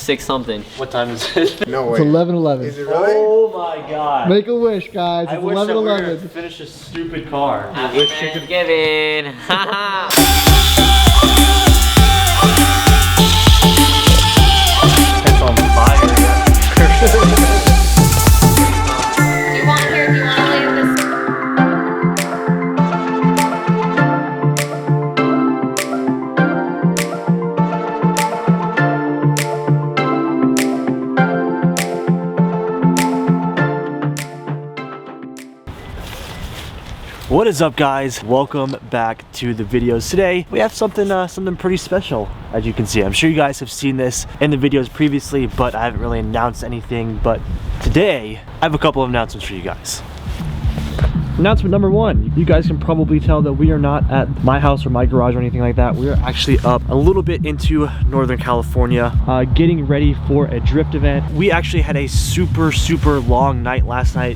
6 something. What time is it? No way. It's 11:11. Is it really? Oh my god. Make a wish, guys. It's I wish that we were 11:11. to finish this stupid car. Happy Thanksgiving. It's on fire. Do you want here? Do you want to leave this? What is up, guys? Welcome back to the videos. Today we have something pretty special, as you can see. I'm sure you guys have seen this in the videos previously, but I haven't really announced anything. But today I have a couple of announcements for you guys. Announcement number one, you guys can probably tell that we are not at my house or my garage or anything like that. We are actually up a little bit into Northern California, getting ready for a drift event. We actually had a super long night last night,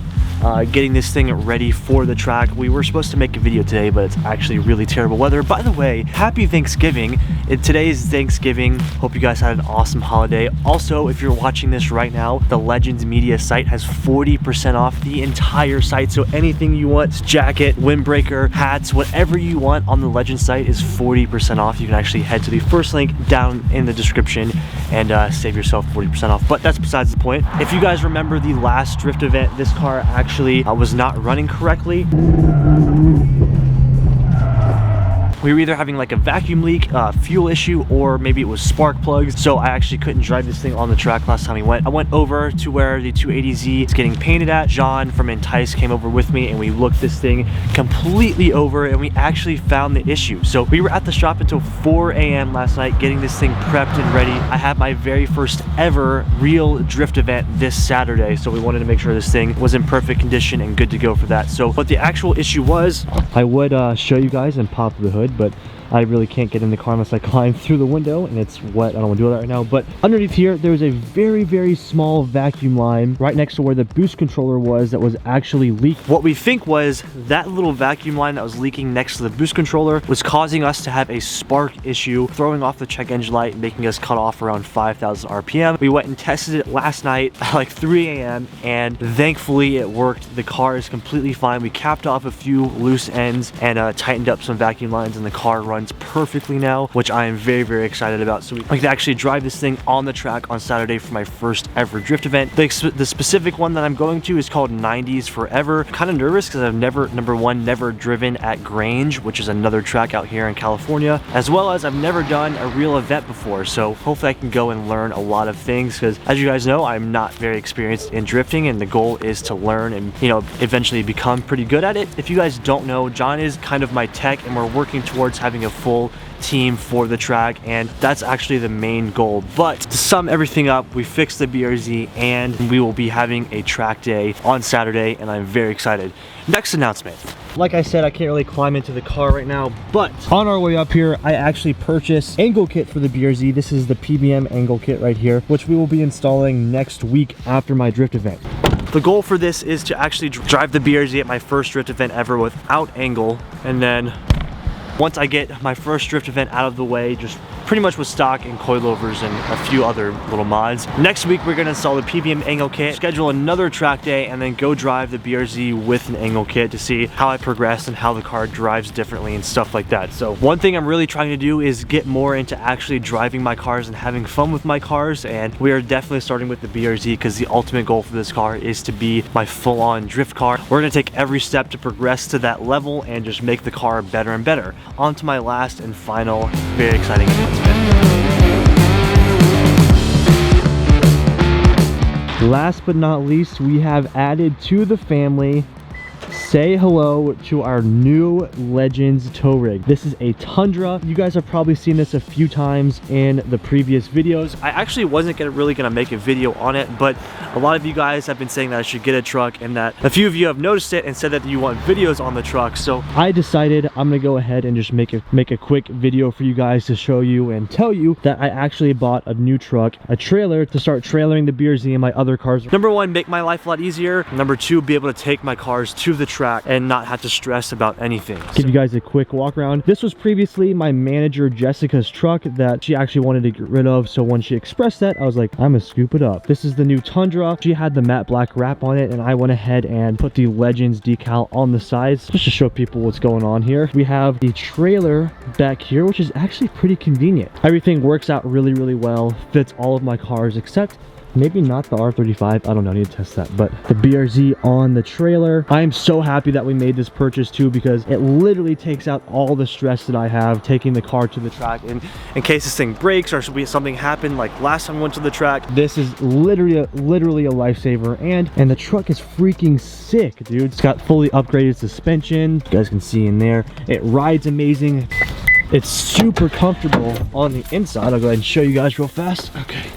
getting this thing ready for the track. We were supposed to make a video today, but it's actually really terrible weather. By the way, happy Thanksgiving. Today is Thanksgiving. Hope you guys had an awesome holiday. Also, if you're watching this right now, the Legends Media site has 40% off the entire site. So anything you want, jacket, windbreaker, hats, whatever you want on the Legends site is 40% off. You can actually head to the first link down in the description and save yourself 40% off. But that's besides the point. If you guys remember the last drift event, this car actually was not running correctly. We were either having like a vacuum leak, fuel issue, or maybe it was spark plugs. So I actually couldn't drive this thing on the track last time we went. I went over to where the 280Z is getting painted at. John from Entice came over with me and we looked this thing completely over and we actually found the issue. So we were at the shop until 4 a.m. last night getting this thing prepped and ready. I had my very first ever real drift event this Saturday. So we wanted to make sure this thing was in perfect condition and good to go for that. So what the actual issue was, I would show you guys and pop the hood, but I really can't get in the car unless I climb through the window and it's wet. I don't want to do that right now. But underneath here, there's a very small vacuum line right next to where the boost controller was that was actually leaking. What we think was that little vacuum line that was leaking next to the boost controller was causing us to have a spark issue, throwing off the check engine light, making us cut off around 5,000 RPM. We went and tested it last night at like 3 a.m. and thankfully it worked. The car is completely fine. We capped off a few loose ends and tightened up some vacuum lines and the car runs perfectly now, which I am very excited about. So we can actually drive this thing on the track on Saturday for my first ever drift event. The specific one that I'm going to is called 90s Forever. I'm kind of nervous because I've never driven at Grange, which is another track out here in California, as well as I've never done a real event before. So hopefully I can go and learn a lot of things because, as you guys know, I'm not very experienced in drifting and the goal is to learn and, you know, eventually become pretty good at it. If you guys don't know, John is kind of my tech and we're working towards having a full team for the track, and that's actually the main goal. But to sum everything up, we fixed the BRZ and we will be having a track day on Saturday and I'm very excited. Next announcement. Like I said, I can't really climb into the car right now, but on our way up here, I actually purchased angle kit for the BRZ. This is the PBM angle kit right here, which we will be installing next week after my drift event. The goal for this is to actually drive the BRZ at my first drift event ever without angle, and then once I get my first drift event out of the way, just pretty much with stock and coilovers and a few other little mods. Next week, we're gonna install the PBM angle kit, schedule another track day, and then go drive the BRZ with an angle kit to see how I progress and how the car drives differently and stuff like that. So one thing I'm really trying to do is get more into actually driving my cars and having fun with my cars, and we are definitely starting with the BRZ because the ultimate goal for this car is to be my full-on drift car. We're gonna take every step to progress to that level and just make the car better and better. On to my last and final, very exciting announcement. Last but not least, we have added to the family say hello to our new Legends tow rig. This is a Tundra. You guys have probably seen this a few times in the previous videos. I actually wasn't really gonna make a video on it, but a lot of you guys have been saying that I should get a truck and that a few of you have noticed it and said that you want videos on the truck. So I decided I'm gonna go ahead and just make a quick video for you guys to show you and tell you that I actually bought a new truck, a trailer to start trailering the BRZ and my other cars. Number one, make my life a lot easier. Number two, be able to take my cars to the track track and not have to stress about anything. Give you guys a quick walk around. This was previously my manager Jessica's truck that she actually wanted to get rid of, so when she expressed that, I was like, I'm gonna scoop it up. This is the new Tundra. She had the matte black wrap on it, and I went ahead and put the Legends decal on the sides just to show people what's going on here. We have the trailer back here, which is actually pretty convenient. Everything works out really, really well, fits all of my cars except maybe not the R35. I don't know, I need to test that. But the BRZ on the trailer. I am so happy that we made this purchase too, because it literally takes out all the stress that I have taking the car to the track. And in case this thing breaks or something happen like last time I went to the track, this is literally a lifesaver. And the truck is freaking sick, dude. It's got fully upgraded suspension. You guys can see in there. It rides amazing. It's super comfortable on the inside. I'll go ahead and show you guys real fast. Okay.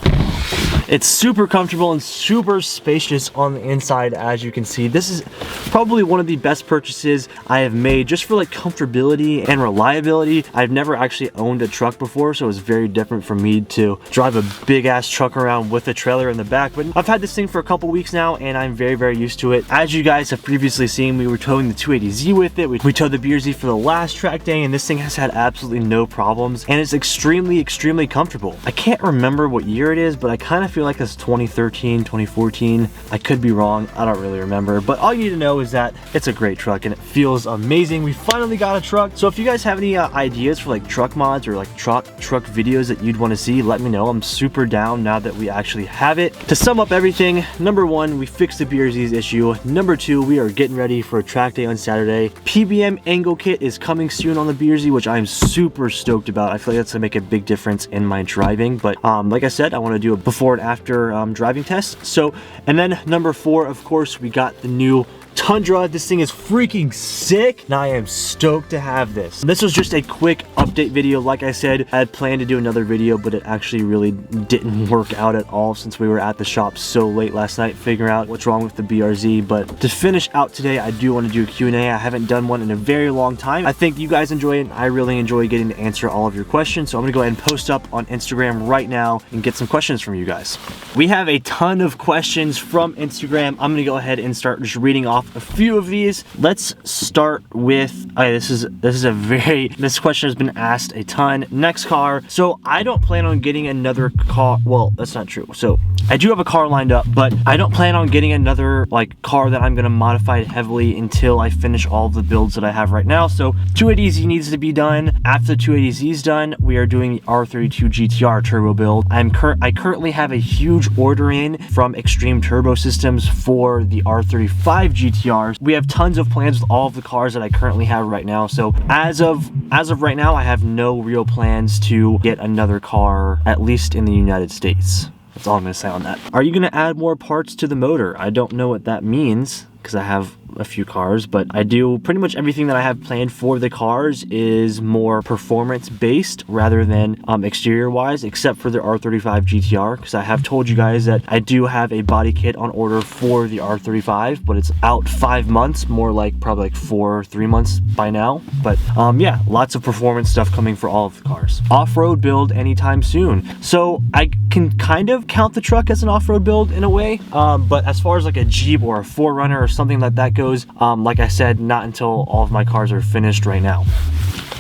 It's super comfortable and super spacious on the inside. As you can see, this is probably one of the best purchases I have made just for like comfortability and reliability. I've never actually owned a truck before, so it's very different for me to drive a big ass truck around with a trailer in the back. But I've had this thing for a couple weeks now and I'm very, very used to it. As you guys have previously seen, we were towing the 280Z with it. We towed the BRZ for the last track day, and this thing has had absolutely no problems, and it's extremely comfortable. I can't remember what year it is, but I kind of feel like it's 2013, 2014. I could be wrong. I don't really remember, but all you need to know is that it's a great truck and it feels amazing. We finally got a truck. So if you guys have any ideas for like truck mods or like truck videos that you'd want to see, let me know. I'm super down now that we actually have it. To sum up everything, number one, we fixed the BRZ's issue. Number two, we are getting ready for a track day on Saturday. PBM angle kit is coming soon on the BRZ, which I'm super stoked about. I feel like that's gonna make a big difference in my driving. But like I said, I want to do a before and after driving test. So, and then number four, of course, we got the new Tundra. This thing is freaking sick, and I am stoked to have this. This was just a quick update video. Like I said, I had planned to do another video, but it actually really didn't work out at all since we were at the shop so late last night figuring out what's wrong with the BRZ. But to finish out today, I do want to do a Q&A. I haven't done one in a very long time. I think you guys enjoy it. I really enjoy getting to answer all of your questions, so I'm gonna go ahead and post up on Instagram right now and get some questions from you guys. We have a ton of questions from Instagram. I'm gonna go ahead and start just reading off a few of these. Let's start with this question has been asked a ton. Next car. So I don't plan on getting another car. Well, that's not true. So I do have a car lined up, but I don't plan on getting another like car that I'm gonna modify heavily until I finish all of the builds that I have right now. So 280Z needs to be done. After the 280Z is done, we are doing the R32 GTR turbo build. I currently have a huge order in from Extreme Turbo Systems for the R35 GTRs. We have tons of plans with all of the cars that I currently have right now. So as of right now, I have no real plans to get another car, at least in the United States. That's all I'm gonna say on that. Are you gonna add more parts to the motor? I don't know what that means because I have a few cars, but I do pretty much everything that I have planned for the cars is more performance based rather than exterior wise, except for the R35 GTR, because I have told you guys that I do have a body kit on order for the R35, but it's out 5 months, more like probably like 4 or 3 months by now. But yeah, lots of performance stuff coming for all of the cars. Off-road build anytime soon. So I can kind of count the truck as an off-road build in a way, but as far as like a Jeep or a 4Runner or something like that goes, like I said, not until all of my cars are finished right now.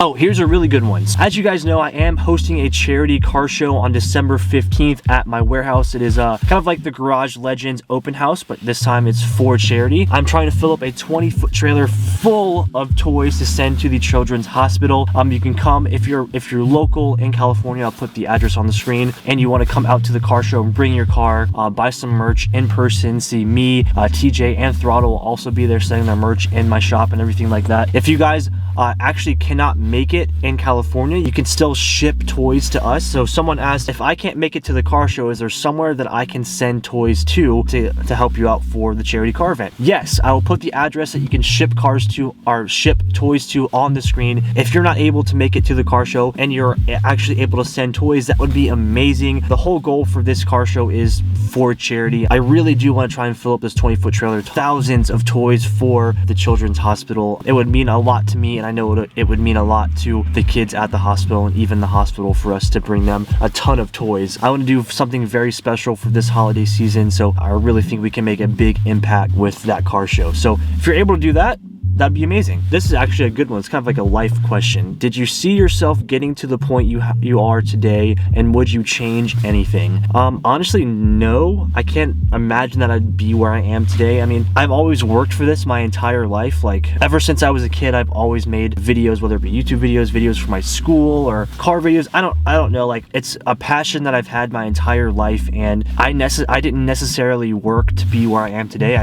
Oh, here's a really good one. As you guys know, I am hosting a charity car show on December 15th at my warehouse. It is kind of like the Garage Legends open house, but this time it's for charity. I'm trying to fill up a 20-foot trailer full of toys to send to the Children's Hospital. You can come if you're local in California. I'll put the address on the screen, and you want to come out to the car show and bring your car, buy some merch in person, see me, TJ, and Throttle will also be there selling their merch in my shop and everything like that. If you guys actually cannot make it in California, you can still ship toys to us. So someone asked, if I can't make it to the car show, is there somewhere that I can send toys to help you out for the charity car event? Yes, I will put the address that you can ship cars to or ship toys to on the screen. If you're not able to make it to the car show and you're actually able to send toys, that would be amazing. The whole goal for this car show is for charity. I really do want to try and fill up this 20-foot trailer, thousands of toys for the Children's Hospital. It would mean a lot to me, and I know it would mean a lot to the kids at the hospital and even the hospital for us to bring them a ton of toys. I want to do something very special for this holiday season, so I really think we can make a big impact with that car show. So if you're able to do that, that'd be amazing. This is actually a good one. It's kind of like a life question. Did you see yourself getting to the point you are today, and would you change anything? Honestly, no. I can't imagine that I'd be where I am today. I mean, I've always worked for this my entire life. Like, ever since I was a kid, I've always made videos, whether it be YouTube videos, videos for my school, or car videos. I don't know. Like, it's a passion that I've had my entire life, and I didn't necessarily work to be where I am today.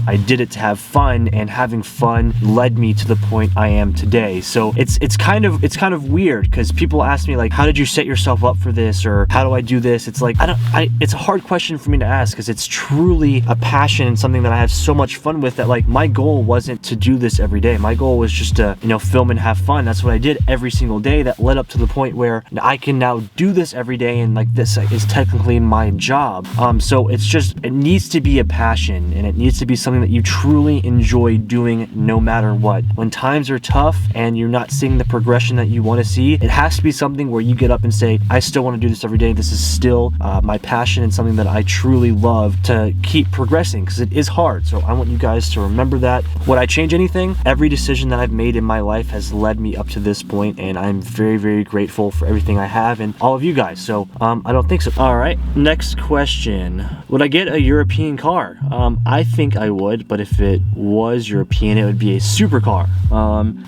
I did it to have fun, and having fun led me to the point I am today. So it's kind of weird, because people ask me like, how did you set yourself up for this, or how do I do this? It's like, it's a hard question for me to ask, because it's truly a passion and something that I have so much fun with, that like my goal wasn't to do this every day. My goal was just to, you know, film and have fun. That's what I did every single day. That led up to the point where I can now do this every day, and like this is technically my job. So it's just, it needs to be a passion, and it needs to be something that you truly enjoy doing no matter what. When times are tough and you're not seeing the progression that you want to see, it has to be something where you get up and say, I still want to do this every day. This is still my passion, and something that I truly love to keep progressing, because it is hard. So I want you guys to remember that. Would I change anything? Every decision that I've made in my life has led me up to this point, and I'm very, very grateful for everything I have and all of you guys. So I don't think so. All right, next question. Would I get a European car? I think I would, but if it was European, it would be a supercar,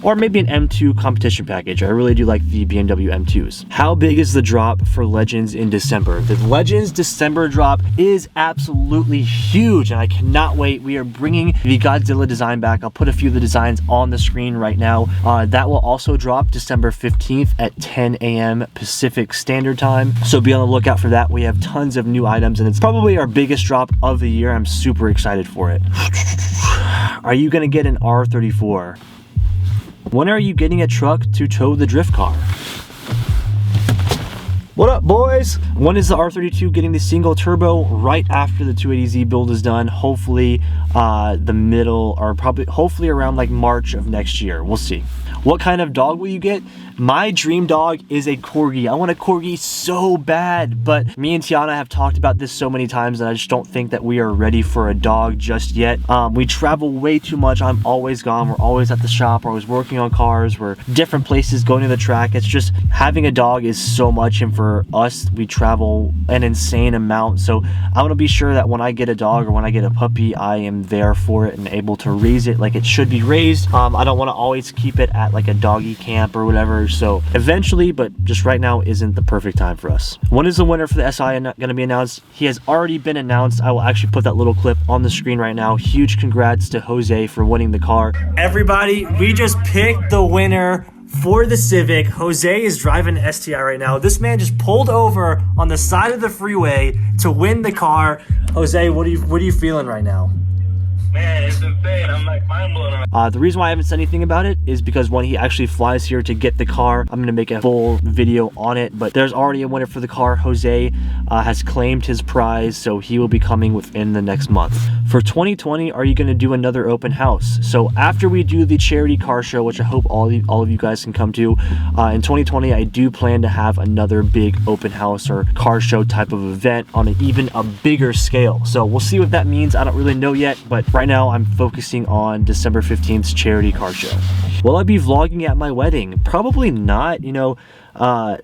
or maybe an M2 competition package. I really do like the BMW M2s. How big is the drop for Legends in December? The Legends December drop is absolutely huge, and I cannot wait. We are bringing the Godzilla design back. I'll put a few of the designs on the screen right now. That will also drop December 15th at 10 a.m. Pacific Standard Time, so be on the lookout for that. We have tons of new items, and it's probably our biggest drop of the year. I'm super excited for it. Are you gonna get an R34? When are you getting a truck to tow the drift car? What up, boys? When is the R32 getting the single turbo? Right after the 280Z build is done. Hopefully the middle, or probably hopefully around like March of next year. We'll see. What kind of dog will you get? My dream dog is a Corgi. I want a Corgi so bad, but me and Tiana have talked about this so many times, and I just don't think that we are ready for a dog just yet. We travel way too much. I'm always gone. We're always at the shop. We're always working on cars. We're different places, going to the track. It's just, having a dog is so much, and for us, we travel an insane amount. So I want to be sure that when I get a dog, or when I get a puppy, I am there for it and able to raise it like it should be raised. I don't want to always keep it at like a doggy camp or whatever. So eventually, but just right now isn't the perfect time for us. When is the winner for the SI going to be announced? He has already been announced. I will actually put that little clip on the screen right now. Huge congrats to Jose for winning the car. Everybody, we just picked the winner for the Civic. Jose is driving the STI right now. This man just pulled over on the side of the freeway to win the car. Jose, what are you feeling right now? Man, it's insane. I'm like mind blown. The reason why I haven't said anything about it is because when he actually flies here to get the car, I'm going to make a full video on it. But there's already a winner for the car. Jose has claimed his prize, so he will be coming within the next month. For 2020, are you going to do another open house? So after we do the charity car show, which I hope all of you guys can come to, in 2020, I do plan to have another big open house or car show type of event on even a bigger scale. So we'll see what that means. I don't really know yet, but right now I'm focusing on December 15th's charity car show. Will I be vlogging at my wedding? Probably not. You know,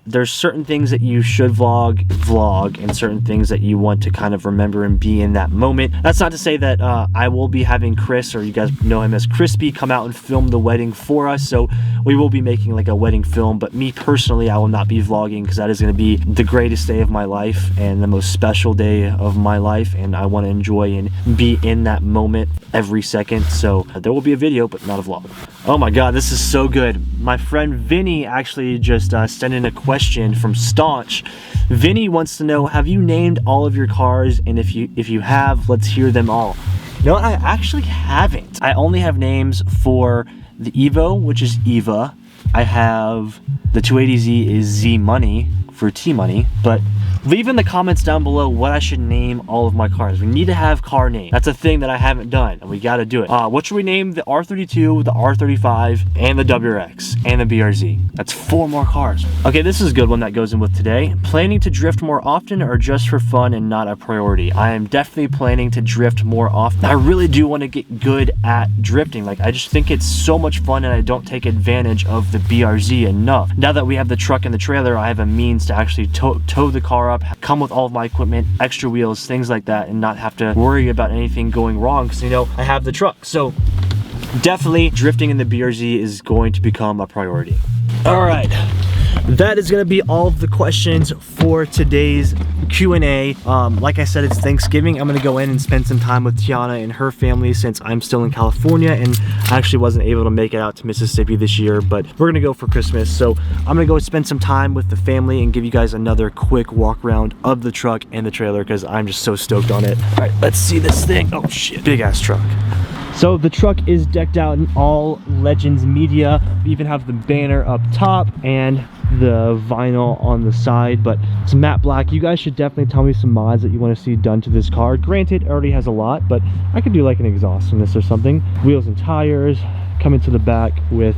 there's certain things that you should vlog, and certain things that you want to kind of remember and be in that moment. That's not to say that I will be having Chris, or you guys know him as Crispy, come out and film the wedding for us. So we will be making like a wedding film, but me personally, I will not be vlogging, because that is going to be the greatest day of my life and the most special day of my life, and I want to enjoy and be in that moment every second. So there will be a video, but not a vlog. Oh my god, this is so good. My friend Vinny actually just sent in a question from Staunch. Vinny wants to know, have you named all of your cars? And if you have, let's hear them all. No, I actually haven't. I only have names for the Evo, which is Eva. I have the 280Z is Z Money for T-Money, but leave in the comments down below what I should name all of my cars. We need to have car names. That's a thing that I haven't done, and we got to do it. What should we name the R32, the R35, and the WRX, and the BRZ? That's 4 more cars. Okay, this is a good one that goes in with today. Planning to drift more often or just for fun and not a priority? I am definitely planning to drift more often. I really do want to get good at drifting. Like, I just think it's so much fun, and I don't take advantage of the BRZ enough. Now that we have the truck and the trailer, I have a means to actually tow the car up, come with all of my equipment, extra wheels, things like that, and not have to worry about anything going wrong because, you know, I have the truck. So definitely drifting in the BRZ is going to become a priority. All right, that is going to be all of the questions for today's Q&A. Like I said, it's Thanksgiving. I'm going to go in and spend some time with Tiana and her family since I'm still in California and I actually wasn't able to make it out to Mississippi this year, but we're going to go for Christmas. So I'm going to go spend some time with the family and give you guys another quick walk around of the truck and the trailer because I'm just so stoked on it. All right, let's see this thing. Oh shit, big ass truck. So the truck is decked out in all Legends media. We even have the banner up top and the vinyl on the side, but it's matte black. You guys should definitely tell me some mods that you want to see done to this car. Granted, it already has a lot, but I could do like an exhaust on this or something. Wheels and tires coming to the back with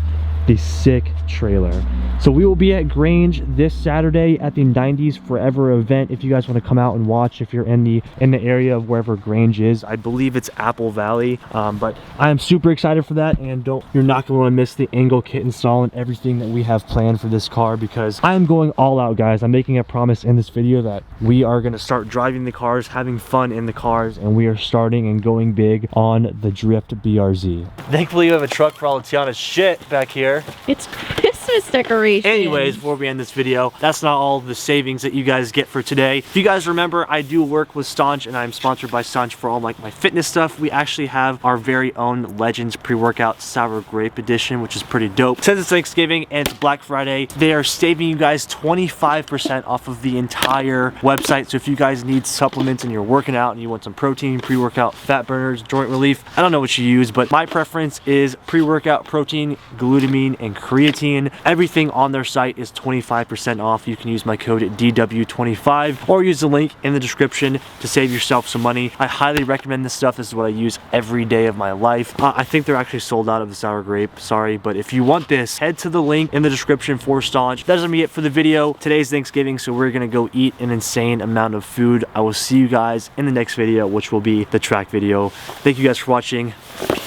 the sick trailer. So we will be at Grange this Saturday at the 90s Forever event. If you guys want to come out and watch, if you're in the area of wherever Grange is, I believe it's Apple Valley. But I am super excited for that, and you're not going to want to miss the angle kit install and everything that we have planned for this car because I am going all out, guys. I'm making a promise in this video that we are going to start driving the cars, having fun in the cars, and we are starting and going big on the Drift BRZ. Thankfully, you have a truck for all of Tiana's shit back here. It's Christmas decoration. Anyways, before we end this video, that's not all the savings that you guys get for today. If you guys remember, I do work with Staunch and I'm sponsored by Staunch for all like my fitness stuff. We actually have our very own Legends pre-workout sour grape edition, which is pretty dope. Since it's Thanksgiving and it's Black Friday, they are saving you guys 25% off of the entire website. So if you guys need supplements and you're working out and you want some protein, pre-workout, fat burners, joint relief, I don't know what you use, but my preference is pre-workout protein, glutamine, and creatine. Everything on their site is 25% off. You can use my code DW25 or use the link in the description to save yourself some money. I highly recommend this stuff. This is what I use every day of my life. I think they're actually sold out of the sour grape, sorry, but if you want this, head to the link in the description for Staunch. That's gonna be it for the video. Today's Thanksgiving, so we're gonna go eat an insane amount of food. I will see you guys in the next video, which will be the track video. Thank you guys for watching. Peace.